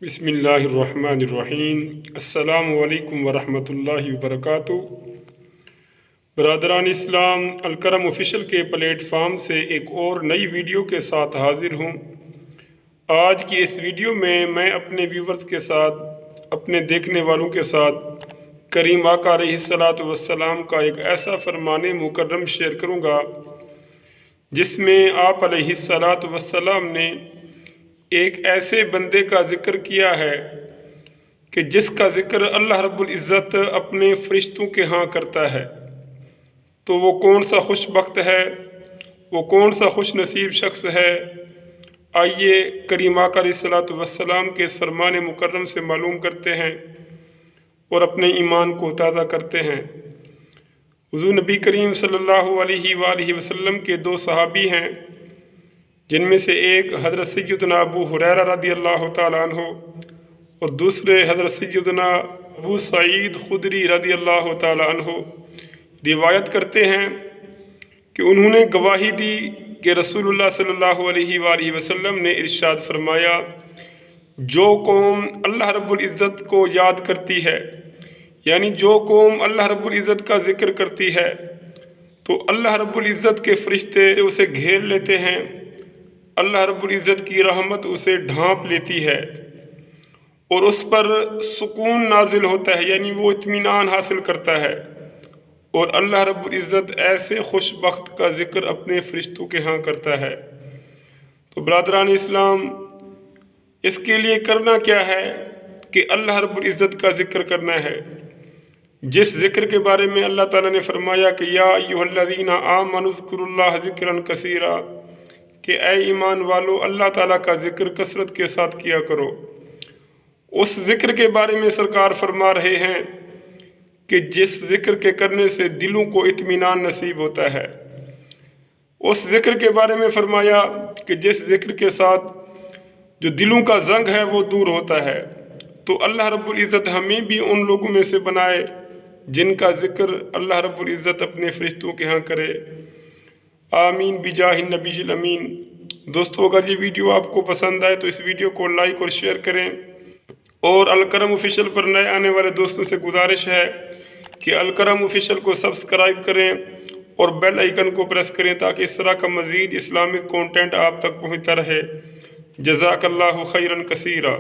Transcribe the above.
بسم اللہ الرحمن الرحیم۔ السلام علیکم ورحمۃ اللہ وبرکاتہ۔ برادران اسلام، الکرم آفیشل کے پلیٹ فارم سے ایک اور نئی ویڈیو کے ساتھ حاضر ہوں۔ آج کی اس ویڈیو میں اپنے ویورز کے ساتھ، اپنے دیکھنے والوں کے ساتھ کریم آقا علیہ الصلاۃ والسلام کا ایک ایسا فرمان مکرم شیئر کروں گا جس میں آپ علیہ الصلاۃ والسلام نے ایک ایسے بندے کا ذکر کیا ہے کہ جس کا ذکر اللہ رب العزت اپنے فرشتوں کے ہاں کرتا ہے۔ تو وہ کون سا خوش بخت ہے، وہ کون سا خوش نصیب شخص ہے؟ آئیے کریم آقا علیہ الصلاۃ والسلام کے اس فرمان مکرم سے معلوم کرتے ہیں اور اپنے ایمان کو تازہ کرتے ہیں۔ حضور نبی کریم صلی اللہ علیہ وآلہ وسلم کے دو صحابی ہیں، جن میں سے ایک حضرت سیدنا ابو ہریرہ رضی اللہ تعالیٰ عنہ اور دوسرے حضرت سیدنا ابو سعید خدری رضی اللہ تعالیٰ عنہ روایت کرتے ہیں کہ انہوں نے گواہی دی کہ رسول اللہ صلی اللہ علیہ وآلہ وسلم نے ارشاد فرمایا، جو قوم اللہ رب العزت کو یاد کرتی ہے، یعنی جو قوم اللہ رب العزت کا ذکر کرتی ہے، تو اللہ رب العزت کے فرشتے اسے گھیر لیتے ہیں، اللہ رب العزت کی رحمت اسے ڈھانپ لیتی ہے اور اس پر سکون نازل ہوتا ہے، یعنی وہ اطمینان حاصل کرتا ہے، اور اللہ رب العزت ایسے خوش بخت کا ذکر اپنے فرشتوں کے ہاں کرتا ہے۔ تو برادران اسلام، اس کے لیے کرنا کیا ہے کہ اللہ رب العزت کا ذکر کرنا ہے، جس ذکر کے بارے میں اللہ تعالیٰ نے فرمایا کہ یا ایھا الذین آمنوا اذکروا اللہ ذکرا کثیرا، کہ اے ایمان والو اللہ تعالیٰ کا ذکر کثرت کے ساتھ کیا کرو۔ اس ذکر کے بارے میں سرکار فرما رہے ہیں کہ جس ذکر کے کرنے سے دلوں کو اطمینان نصیب ہوتا ہے۔ اس ذکر کے بارے میں فرمایا کہ جس ذکر کے ساتھ جو دلوں کا زنگ ہے وہ دور ہوتا ہے۔ تو اللہ رب العزت ہمیں بھی ان لوگوں میں سے بنائے جن کا ذکر اللہ رب العزت اپنے فرشتوں کے ہاں کرے۔ آمین بجاہ النبی الامین۔ دوستو، اگر یہ ویڈیو آپ کو پسند آئے تو اس ویڈیو کو لائک اور شیئر کریں، اور الکرم آفیشل پر نئے آنے والے دوستوں سے گزارش ہے کہ الکرم آفیشل کو سبسکرائب کریں اور بیل آئیکن کو پریس کریں تاکہ اس طرح کا مزید اسلامک کانٹینٹ آپ تک پہنچتا رہے۔ جزاک اللہ خیرا کثیرا۔